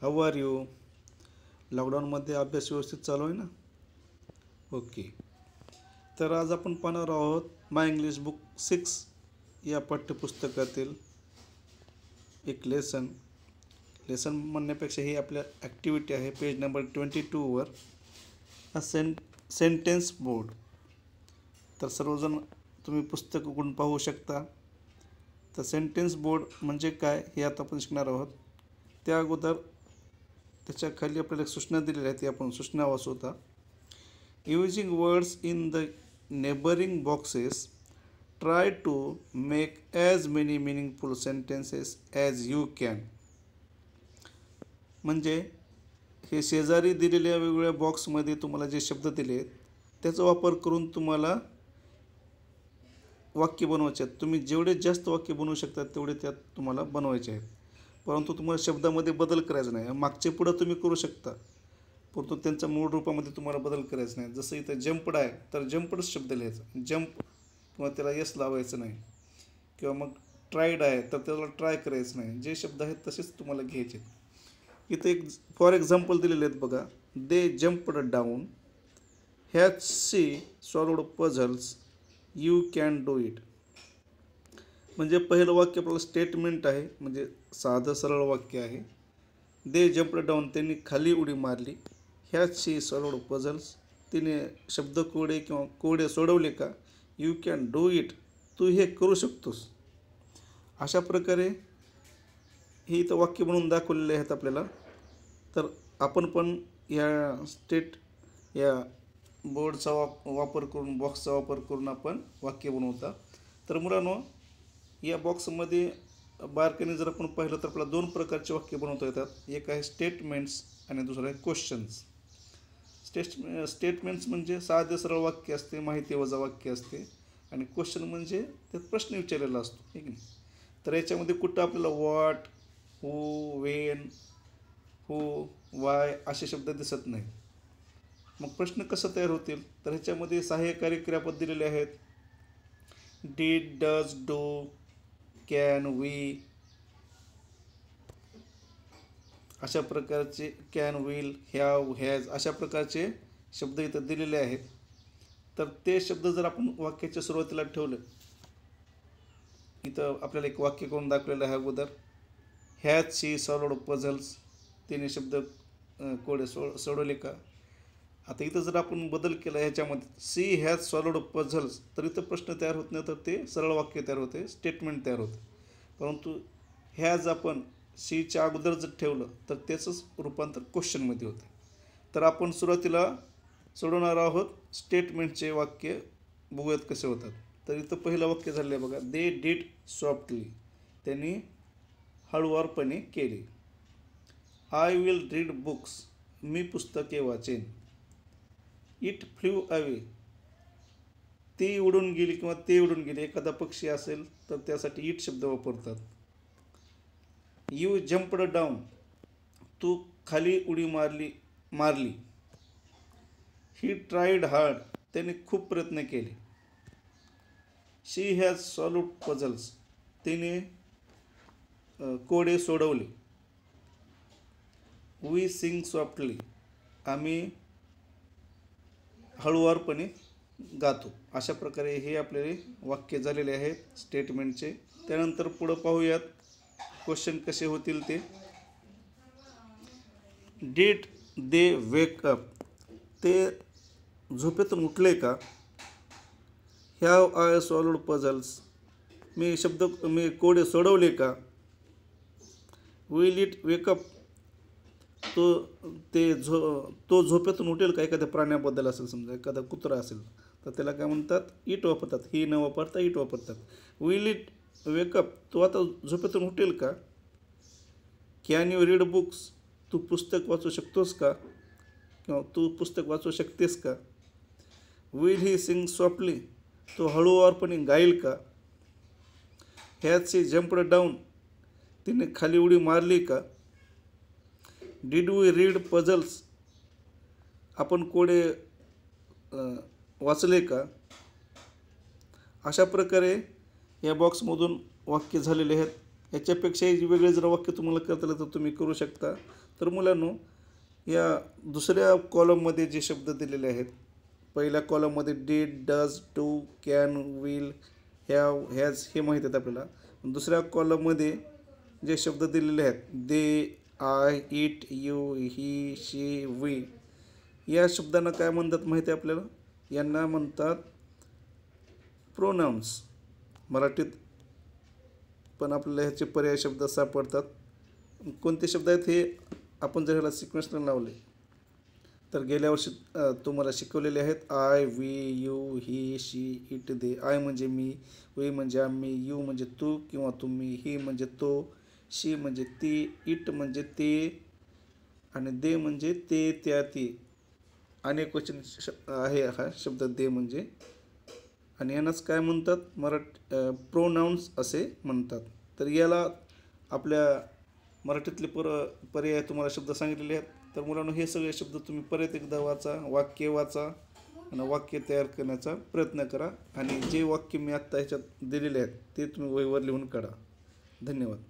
How are you? लॉकडाऊनमध्ये अभ्यास व्यवस्थित चालू आहे ना? ओके. तर आज आपण पाहणार आहोत माय इंग्लिश बुक 6 या पाठ्यपुस्तकातील एक लेसन म्हणण्यापेक्षा ही आपल्या ॲक्टिव्हिटी आहे. पेज नंबर 22वर अ सेंटेन्स बोर्ड. तर सर्वजण तुम्ही पुस्तक उघडून पाहू शकता. तर सेंटेन्स बोर्ड म्हणजे काय हे आता आपण शिकणार आहोत. त्या अगोदर त्याच्या खाली आपल्याला सूचना दिलेल्या आहेत, ती आपण सूचना वाचू होता. Using words in the neighbouring boxes, try to make as many meaningful sentences as you can. म्हणजे हे शेजारी दिलेल्या वेगवेगळ्या बॉक्समध्ये तुम्हाला जे शब्द दिले आहेत त्याचा वापर करून तुम्हाला वाक्य बनवायचे आहेत. तुम्ही जेवढे जास्त वाक्य बनवू शकता तेवढे त्यात तुम्हाला बनवायचे आहेत. परंतु तुम्हाला शब्दामध्ये बदल करायचा नाही. मागचे पुढं तुम्ही करू शकता, परंतु त्यांच्या मूळ रूपामध्ये तुम्हाला बदल करायचा नाही. जसं इथं जंपड आहे तर जंपडच शब्द लिहायचा, जंप किंवा त्याला यस लावायचं नाही. किंवा मग ट्रायड आहे तर त्याला ट्राय करायचं नाही. जे शब्द आहेत तसेच तुम्हाला घ्यायचे. इथं एक फॉर एक्झाम्पल दिलेले आहेत बघा. They jumped down, has she solved puzzles, you can do it. म्हणजे पहिलं वाक्य आपलं स्टेटमेंट आहे, म्हणजे साधं सरळ वाक्य आहे. दे जंपड डाऊन, त्यांनी खाली उडी मारली. हॅज शी सॉल्वड पझल्स, तिने शब्द कोडे किंवा कोडे सोडवले का. यू कॅन डू इट, तू हे करू शकतोस. अशा प्रकारे ही इथं वाक्य बनवून दाखवलेले आहेत आपल्याला. तर आपण पण या बोर्डचा वापर करून, बॉक्सचा वापर करून आपण वाक्य बनवता. तर मुलांनो, या बॉक्समध्ये बारकाईने जर आपण पाहिलं तर आपल्याला दोन प्रकारचे वाक्य बनवता येतात. एक आहे स्टेटमेंट्स आणि दुसरं आहे क्वेश्चन्स. स्टेटमेंट्स म्हणजे साधे सरळ वाक्य असते, माहिती वजा वाक्य असते. आणि क्वेश्चन म्हणजे त्यात प्रश्न विचारलेला असतो, ठीक आहे. तर याच्यामध्ये कुठं आपल्याला what, who, Wien, who, Y असे शब्द दिसत नाहीत. मग प्रश्न कसं तयार होतील तर ह्याच्यामध्ये सहाय्यकारी क्रियापद दिलेले आहेत. Did, does, do, can, we अशा प्रकारचे, कॅन, विल, हॅव, हॅज अशा प्रकारचे शब्द इथं दिलेले आहेत. तर ते शब्द जर आपण वाक्याच्या सुरुवातीला ठेवलं, इथं आपल्याला एक वाक्य करून दाखवलेलं आहे अगोदर. हॅज शी सॉल्वड पझल्स, तिने शब्द कोडे सोडवले का. आता इथं जर आपण बदल केला ह्याच्यामध्ये, सी हॅज सॉल्वड पझल्स, तर इथं प्रश्न तयार होत नाही, तर ते सरळ वाक्य तयार होते, स्टेटमेंट तयार होते. परंतु हॅज आपण सीच्या अगोदर जर ठेवलं तर त्याचंच रूपांतर क्वेश्चनमध्ये होतं. तर आपण सुरुवातीला सोडवणार आहोत स्टेटमेंटचे वाक्य, बघूयात कसे होतात. तर इथं पहिलं वाक्य झालं आहे बघा. दे डिड सॉफ्टली, त्यांनी हळुवारपणे केले. आय विल रीड बुक्स, मी पुस्तके वाचेन. इट फ्ल्यू अवे, ती उडून गेली किंवा ते उडून गेले. एखादा पक्षी असेल तर त्यासाठी इट शब्द वापरतात. यू जंपड डाऊन, तू खाली उडी मारली. ही ट्राईड हार्ड, त्याने खूप प्रयत्न केले. शी हॅज सॉल्वड पझल्स, तिने कोडे सोडवले. वी सिंग सॉफ्टली, आम्ही हळुवारपणे गातो. अशा प्रकारे हे आपले वाक्य झालेले आहेत स्टेटमेंटचे. त्यानंतर पुढं पाहूयात क्वेश्चन कसे होतील ते. डिड दे वेक अप, ते झोपेतून उठले का. हॅव आय सॉल्वड पझल्स, मी कोडे सोडवले का. विल इट वेकअप, तो झोपेतून उठेल का. एखाद्या प्राण्याबद्दल असेल, समजा एखादा कुत्रा असेल तर त्याला काय म्हणतात, इट वापरतात. ही न वापरता इट वापरतात. विल इट वेकअप, तो आता झोपेतून उठेल का. कॅन यू रीड बुक्स, तू पुस्तक वाचू शकतोस का, किंवा तू पुस्तक वाचू शकतेस का. विल ही सिंग सॉफ्टली, तो हळूवारपणे गाईल का. हॅज शी जंपड डाऊन, तिने खाली उडी मारली का. डिड वी रीड पझल्स, आपण कोडे वाचले का. अशा प्रकारे या बॉक्समधून वाक्य झालेले आहेत. याच्यापेक्षाही वेगळे जर वाक्य तुम्हाला करता आलं तर तुम्ही करू शकता. तर मुलांनो, या दुसऱ्या कॉलममध्ये जे शब्द दिलेले आहेत, पहिल्या कॉलममध्ये did, does, do, can, will, have, has हे माहीत आहेत आपल्याला. दुसऱ्या कॉलममध्ये जे शब्द दिलेले आहेत, they, I, it, you, he, she, we, या शब्दांना काय म्हणतात माहिती आहे आपल्याला? यांना म्हणतात प्रोनाउन्स. मराठीत पण आपल्याला ह्याचे पर्याय शब्द सापडतात. कोणते शब्द आहेत हे आपण जर ह्याला सिक्वेन्सला लावले तर गेल्या वर्षी तुम्हाला शिकवलेले आहेत. I, we, you, he, she, it, they. I म्हणजे मी, वी म्हणजे आम्ही, यू म्हणजे तू किंवा तुम्ही, ही म्हणजे तो, शी म्हणजे ती, इट म्हणजे ते आणि दे म्हणजे ते, त्या, ती. अनेक वचन आहे हा शब्द दे म्हणजे. आणि यांनाच काय म्हणतात? प्रोनाउन्स असे म्हणतात. तर याला आपल्या मराठीतले पर्याय तुम्हाला शब्द सांगितलेले आहेत. तर मुलांनो, हे सगळे शब्द तुम्ही परत एकदा वाचा, वाक्य वाचा आणि वाक्य तयार करण्याचा प्रयत्न करा. आणि जे वाक्य मी आत्ता ह्याच्यात दिलेले आहेत ते तुम्ही वहीवर लिहून काढा. धन्यवाद.